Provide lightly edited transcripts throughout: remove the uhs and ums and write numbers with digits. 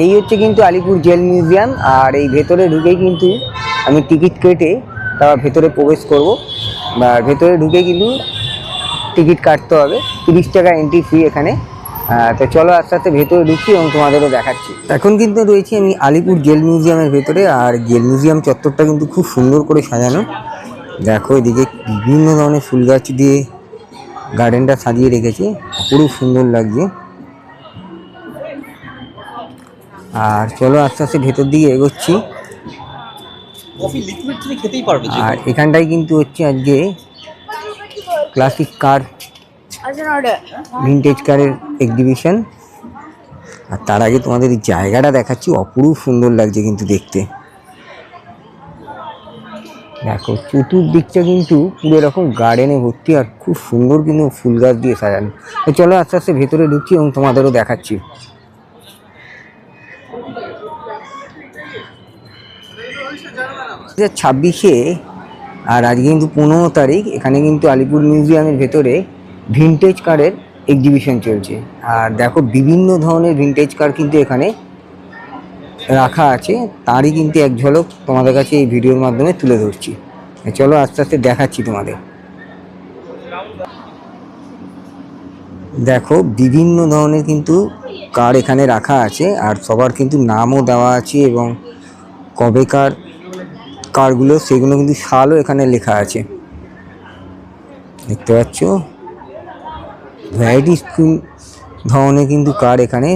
এই হচ্ছে কিন্তু আলিপুর জেল মিউজিয়াম। আর এই ভেতরে ঢুকেই কিন্তু আমি টিকিট কেটে তারপর ভেতরে প্রবেশ করব। বা ভেতরে ঢুকে কিন্তু টিকিট কাটতে হবে, 30 টাকা এন্ট্রি ফি এখানে। তো চলো আস্তে আস্তে ভেতরে ঢুকছি এবং তোমাদেরও দেখাচ্ছি। এখন কিন্তু রয়েছি আমি আলিপুর জেল মিউজিয়ামের ভেতরে। আর জেল মিউজিয়াম চত্বরটা কিন্তু খুব সুন্দর করে সাজানো। দেখো এদিকে বিভিন্ন ধরনের ফুল গাছ দিয়ে গার্ডেনটা সাজিয়ে রেখেছে, খুব সুন্দর লাগছে। আর চলো আস্তে আস্তে ভেতর দিকে এগোচ্ছি। আর এখানটাই কিন্তু হচ্ছে আজকে ক্লাসিক কার, ভিনটেজ কারের এক্সিবিশন। আর তার আগে তোমাদের এই জায়গাটা দেখাচ্ছি, অপরূপ সুন্দর লাগছে কিন্তু দেখতে। দেখো চতুর্দিকটা কিন্তু পুরো এরকম গার্ডেনে ভর্তি, আর খুব সুন্দর কিন্তু ফুল গাছ দিয়ে সাজানো। তো চলো আস্তে আস্তে ভেতরে ঢুকছি এবং তোমাদেরও দেখাচ্ছি। 2026-এ আর আজকে কিন্তু 15 তারিখ, এখানে কিন্তু আলিপুর মিউজিয়ামের ভেতরে ভিনটেজ কারের এক্সিবিশন চলছে। আর দেখো বিভিন্ন ধরনের ভিনটেজ কার কিন্তু এখানে রাখা আছে, তারই কিন্তু এক ঝলক তোমাদের কাছে এই ভিডিওর মাধ্যমে তুলে ধরছি। চলো আস্তে আস্তে দেখাচ্ছি তোমাদের। দেখো বিভিন্ন ধরনের কিন্তু কার এখানে রাখা আছে, আর সবার কিন্তু নামও দেওয়া আছে এবং কবেকার কারগুলো সেগুলো কিন্তু সালও এখানে লেখা আছে, দেখতে পাচ্ছ। ভ্যারাইটি ধরনের কিন্তু কার এখানে।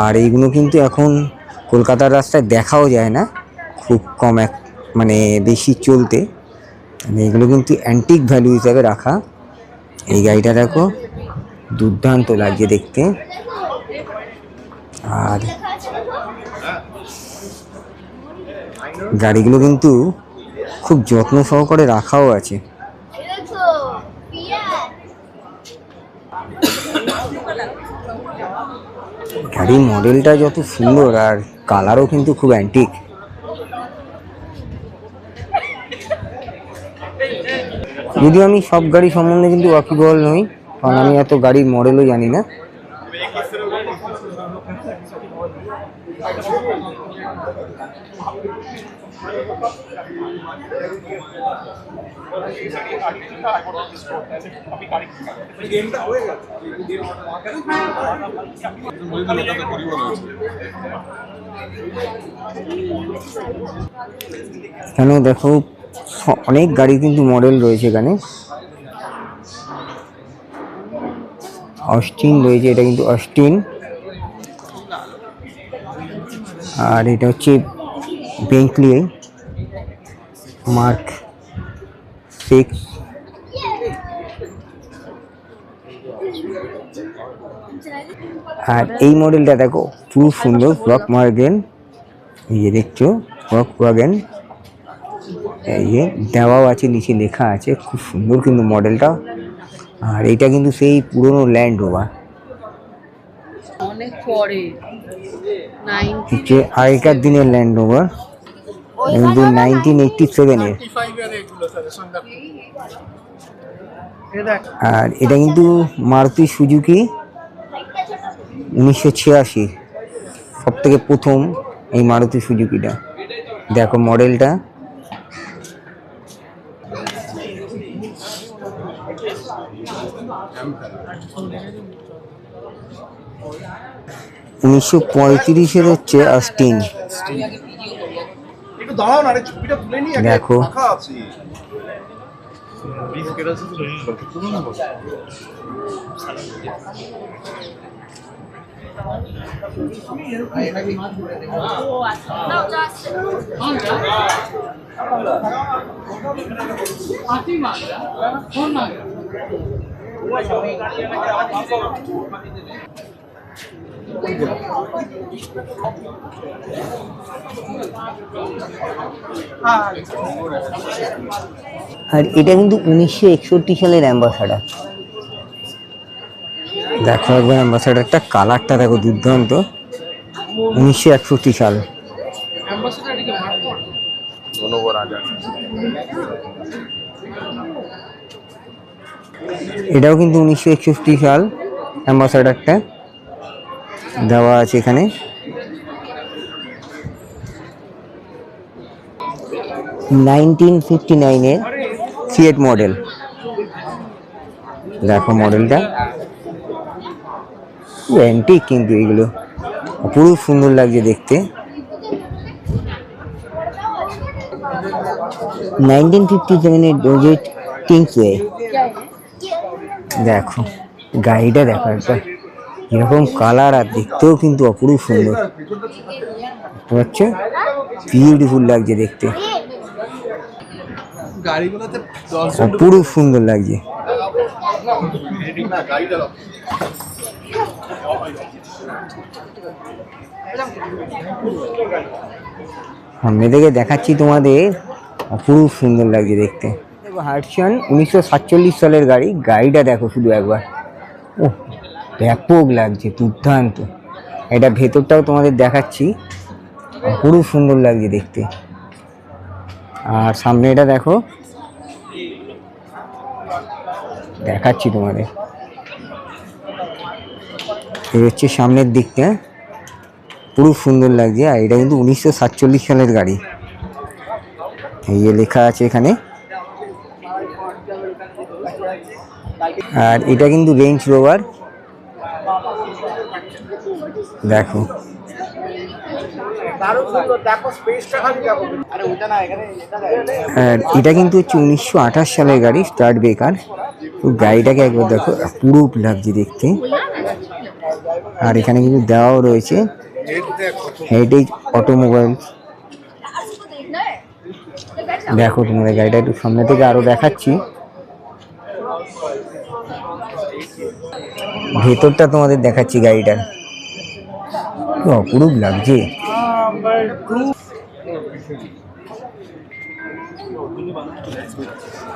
আর এইগুলো কিন্তু এখন কলকাতার রাস্তায় দেখাও যায় না, খুব কম, মানে বেশি চলতে। মানে এগুলো কিন্তু অ্যান্টিক ভ্যালু হিসাবে রাখা। এই গাড়িটা দেখো দুর্দান্ত লাগছে দেখতে। আর গাড়িগুলো কিন্তু খুব যত্ন সহকারে রাখাও আছে। গাড়ির মডেলটা যত সুন্দর, আর কালারও কিন্তু খুব অ্যান্টিক। যদিও আমি সব গাড়ি সম্বন্ধে কিন্তু ওয়াকিবহাল নই, কারণ আমি এত গাড়ির মডেলও জানি না। এখানেও দেখো অনেক গাড়ি কিন্তু মডেল রয়েছে এখানে। অস্টিন রয়েছে, এটা কিন্তু অস্টিন। আর এটা হচ্ছে বেন্টলি মার্ক 6। আর এই মডেলটা দেখো খুব সুন্দর, ফক্সওয়াগন। এই যে দেখছো ফক্সওয়াগন, এই যে দেওয়াও আছে, নিচে লেখা আছে, খুব সুন্দর কিন্তু মডেলটা। আর এটা কিন্তু সেই পুরনো ল্যান্ড রোভার, আগেকার দিনের ল্যান্ড রোভার, কিন্তু 1987-এর। আর এটা কিন্তু মারুতি সুজুকি 1986, সব থেকে প্রথম এই মারুতি সুজুকিটা। দেখো মডেলটা। উনিশশো 1935-এর হচ্ছে অস্টিন। দেখো আর এটা কিন্তু 1961 সালের অ্যাম্বাসাডার। দেখো একবার অ্যাম্বাসাডারটা, কালারটা দেখো দুর্দান্ত। 1961 সাল। এটাও কিন্তু 1961 সাল অ্যাম্বাসাডারটা দেওয়া আছে এখানে। 1959-এর ফিয়েট মডেল। দেখো মডেলটা অ্যান্টিক, কিন্তু এগুলো পুরো সুন্দর লাগছে দেখতে। 1957-এর ডোজেট কিংসওয়ে। দেখো গাড়িটা দেখো একবার, এরকম কালার আর দেখতেও কিন্তু অপরূপ সুন্দর হচ্ছে, বিউটিফুল লাগছে দেখতে, অপরূপ সুন্দর লাগছে। সামনে থেকে দেখাচ্ছি তোমাদের, অপরূপ সুন্দর লাগছে দেখতে। দেখো হার্টসান 1947 সালের গাড়ি, গাড়িটা দেখো শুধু একবার, ও ব্যাপক লাগছে, দুর্দান্ত। এটা ভেতরটাও তোমাদের দেখাচ্ছি, অপরূপ সুন্দর লাগছে দেখতে। আর সামনে এটা দেখো, দেখাচ্ছি তোমাদের, এই হচ্ছে সামনের দিকটা, পুরো সুন্দর লাগছে। আর এটা কিন্তু 1947 সালের গাড়ি, এই যে লেখা আছে এখানে। আর এটা কিন্তু রেঞ্জ রোভার, দেখো আর এটা কিন্তু হচ্ছে 1928 সালের গাড়ি, স্টার্ট ব্রেকার। তো গাড়িটাকে একবার দেখো, পুরো লাগছে দেখতে। আর এখানে কিন্তু দেওয়াও রয়েছে হেরিটেজ অটোমোবাইল। দেখো তোমাদের গাড়িটা একটু সামনে থেকে আরো দেখাচ্ছি, ভেতরটা তোমাদের দেখাচ্ছি গাড়িটার, অপরূপ লাগছে।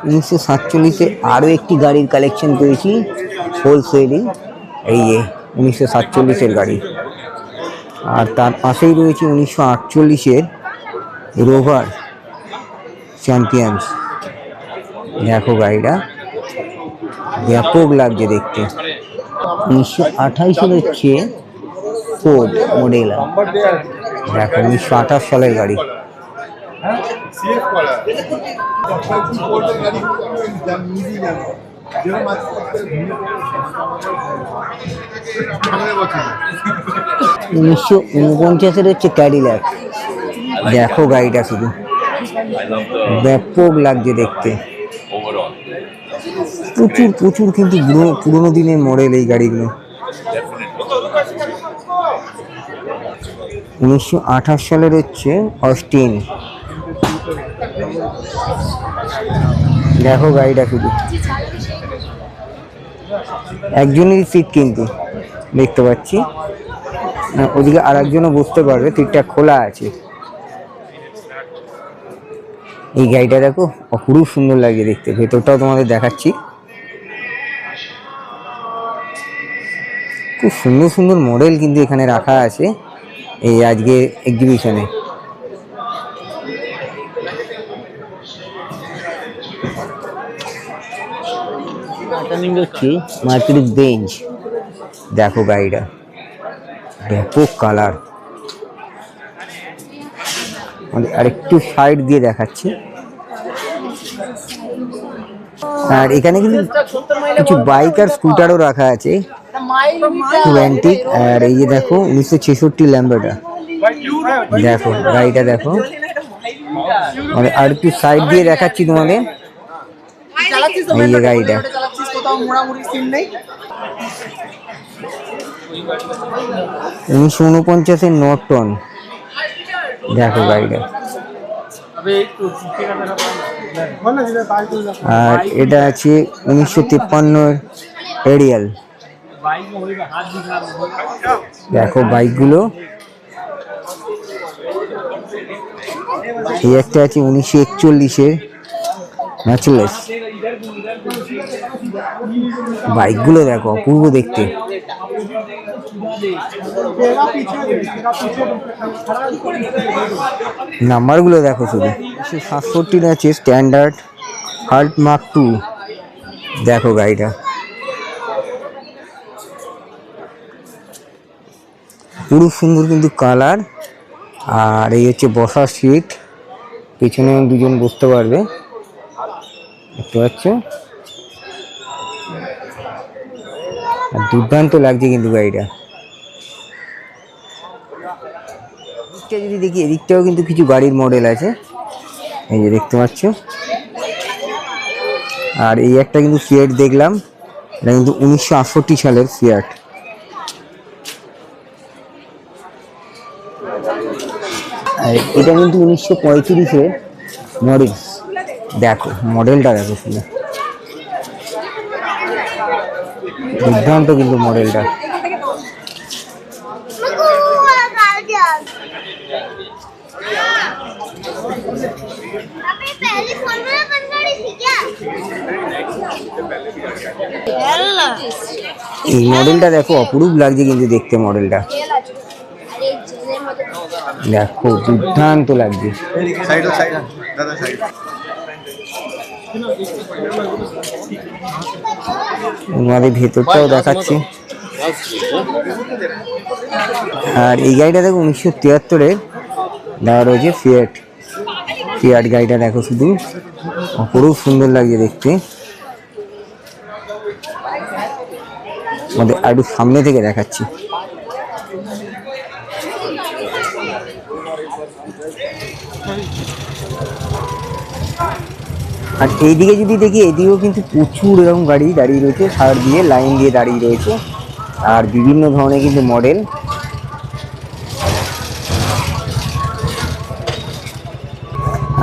1947-এ আরো একটি গাড়ির কালেকশন পেয়েছি হোলসেলিং, এই যে 1947-এর গাড়ি। আর তার পাশেই রয়েছে 1948-এর রোভার চ্যাম্পিয়ন্স। দেখো গাড়িটা ব্যাপক লাগছে দেখতে। 1928-এর হচ্ছে ফোর্ড মডেল, দেখো 1928 সালের গাড়ি। উনিশশো 49-এর হচ্ছে ক্যাডিল্যাক। দেখো গাড়িটা শুধু ব্যাপক লাগছে দেখতে, প্রচুর প্রচুর কিন্তু পুরোনো দিনের মডেল এই গাড়িগুলো। 1928 সালের হচ্ছে অস্টিন। দেখো গাড়িটা শুধু, একজনেরই সিট কিন্তু দেখতে পাচ্ছি, ওদিকে আর একজনও বসতে পারবে, সিটটা খোলা আছে। এই গাড়িটা দেখো, অপরূপ সুন্দর লাগে দেখতে, ভেতরটাও তোমাদের দেখাচ্ছি। খুব সুন্দর সুন্দর মডেল কিন্তু এখানে রাখা আছে এই আজকে এক্সিবিশনে। Marketing bench. দেখো গাড়িটা ব্যাপক কালার, আর একটু সাইড দিয়ে দেখাচ্ছি। আর এখানে কিন্তু কিছু বাইক আর স্কুটারও রাখা আছে, খুব অ্যান্টিক। আর এই যে দেখো 1966 ল্যাম্বোটা, দেখো গাড়িটা দেখো, মানে আর একটু সাইড দিয়ে দেখাচ্ছি তোমাদের, এই যে গাড়িটা। 1949-এর নর্টন, দেখো গাড়িটা। আর এটা আছে 1953-এর এরিয়াল। দেখো বাইকগুলো, এই একটা আছে 1941-এর ম্যাচলেস। বাইকগুলো দেখো অপূর্ব দেখতে। নাম্বারগুলো দেখো শুধু, 67 আছে স্ট্যান্ডার্ড হাল্ট মার্ক 2। দেখো গাড়িটা পুরো সুন্দর কিন্তু কালার। আর এই হচ্ছে বসার সিট, পেছনে দুজন বসতে পারবে, দেখতে পাচ্ছ। আর দুর্দান্ত লাগছে কিন্তু গাড়িটা। এদিকটা যদি দেখি, এদিকটাও কিন্তু কিছু গাড়ির মডেল আছে, এই যে দেখতে পাচ্ছ। আর এই একটা কিন্তু ফিয়াট দেখলাম, এটা কিন্তু 1968 সালের ফিয়াট। আর এটা কিন্তু 1935-এর মডেল। দেখো মডেলটা, দেখো শুনে দুর্দান্ত কিন্তু মডেলটা। এই মডেলটা দেখো, অপরূপ লাগছে কিন্তু দেখতে মডেলটা। দেখো দুর্দান্ত লাগছে। তোমাদের ভেতরটাও দেখাচ্ছি। আর এই গাড়িটা দেখো 1973-এর দেওয়া রয়েছে ফিয়াট গাড়িটা দেখো, শুধু অপরূপ সুন্দর লাগছে দেখতে। আমাদের একটু সামনে থেকে দেখাচ্ছি। আর এইদিকে যদি দেখি, এদিকেও কিন্তু প্রচুর এরকম গাড়ি দাঁড়িয়ে রয়েছে, সার দিয়ে লাইন দিয়ে দাঁড়িয়ে রয়েছে। আর বিভিন্ন ধরনের কিন্তু মডেল।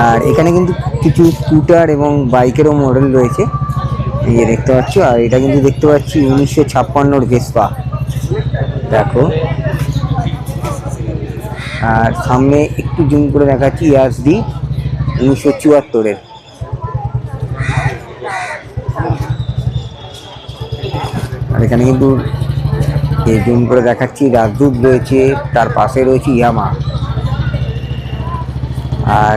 আর এখানে কিন্তু কিছু স্কুটার এবং বাইকেরও মডেল রয়েছে, এই যে দেখতে পাচ্ছ। আর এটা কিন্তু দেখতে পাচ্ছি 1956-র ভেসপা, দেখো। আর সামনে একটু জুম করে দেখাচ্ছি ইয়াসডি 1974-এর। আর এখানে কিন্তু এই জুম করে দেখাচ্ছি রাজদূত রয়েছে, তার পাশে রয়েছে ইয়ামা। আর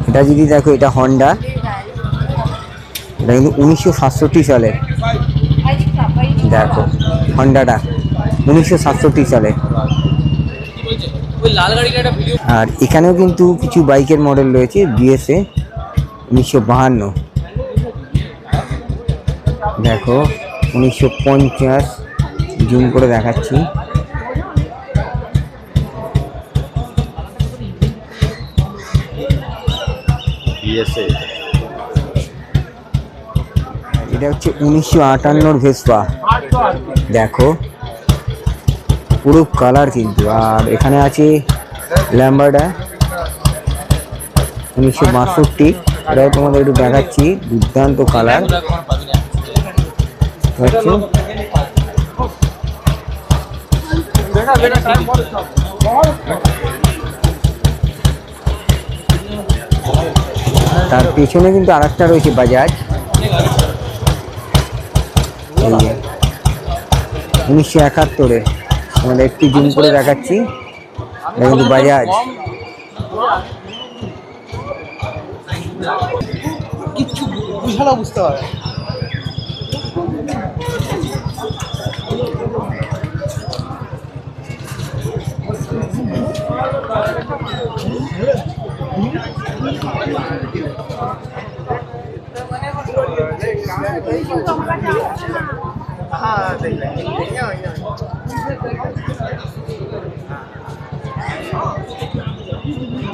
এটা যদি দেখো, এটা হন্ডা, এটা কিন্তু 1967 সালে। দেখো হন্ডাটা 1967 সালে। আর এখানেও কিন্তু কিছু বাইকের মডেল রয়েছে, বিএসএ 1952। দেখো 1950, জুম করে দেখাচ্ছি। এটা হচ্ছে 1958-র ভেসপা, দেখো পুরো কালার কিন্তু। আর এখানে আছে ল্যাম্বার্টা 1962, এটাও তোমাদের একটু দেখাচ্ছি, দুর্দান্ত কালার। তার পেছনে কিন্তু আরেকটা রয়েছে বাজাজ, 1971-এর। আমাদের একটু জুম করে দেখাচ্ছি, এটা কিন্তু বাজাজ। কিছু বুঝালো, বুঝতে পারে।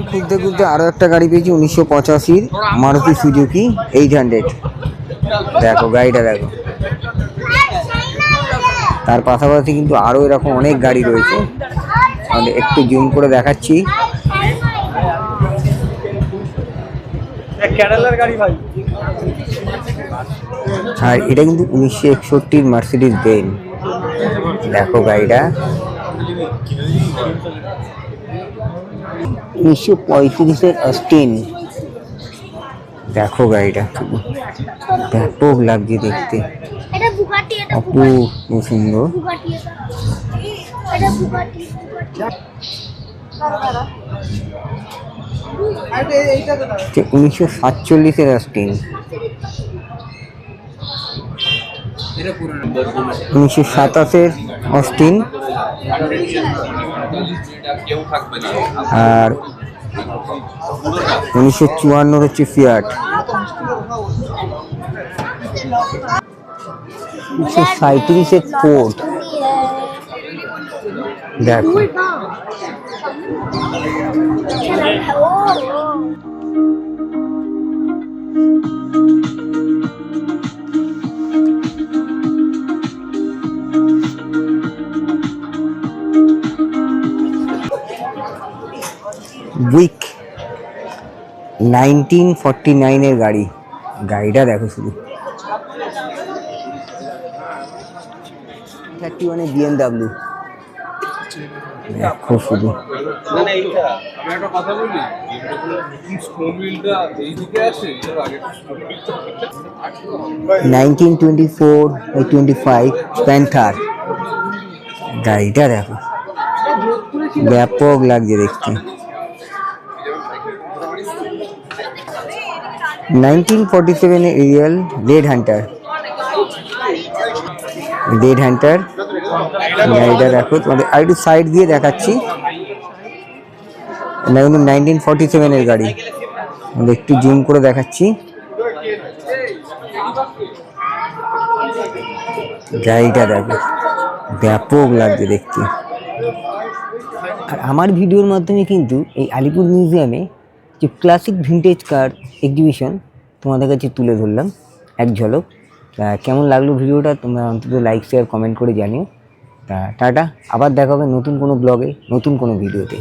খুঁজতে খুঁজতে আরো একটা গাড়ি পেয়েছি, 1985-র মারুতি সুজুকি 800। দেখো গাড়িটা দেখো। তার পাশাপাশি কিন্তু আরো এরকম অনেক গাড়ি রয়েছে, একটু জুম করে দেখাচ্ছি। আর এটা কিন্তু 1961-র মার্সিডিজ বেন, দেখো গাড়িটা। 1935-এর অস্টিন, দেখো গাড়িটা, ব্যাপক লাগছে দেখতে, অপূর্ব সুন্দর। 1947-এর অস্টিন, 1927-এর অস্টিন। আর 1954 হচ্ছে ফিয়াট। 1937 ফোর্ড। দেখো বুইক 1949 এর গাড়ি। গাড়িটা দেখো শুধু। 31 BMW দেখো শুধু। আমি একটা কথা বলি, স্টোন হুইলটা এইদিকে আসে, এর আগে 1924 25 প্যান্থার। গাড়িটা দেখো, ব্যাপক লাগছে দেখতে। 1947 aerial red hunter. Red hunter গাড়িটা দেখো, তোমাদের আর একটু সাইড দিয়ে দেখাচ্ছি। 1947 এর গাড়ি, একটু জুম করে দেখাচ্ছি। গাড়িটা দেখো, ব্যাপক লাগছে দেখতে। আর আমার ভিডিওর মাধ্যমে কিন্তু এই আলিপুর মিউজিয়ামে যে ক্লাসিক ভিন্টেজ কার এক্সিবিশন তোমাদের কাছে তুলে ধরলাম এক ঝলক। তা কেমন লাগলো ভিডিওটা তোমরা অন্তত লাইক শেয়ার কমেন্ট করে জানিও। তা টাটা, আবার দেখা হবে নতুন কোনো ব্লগে, নতুন কোনো ভিডিওতে।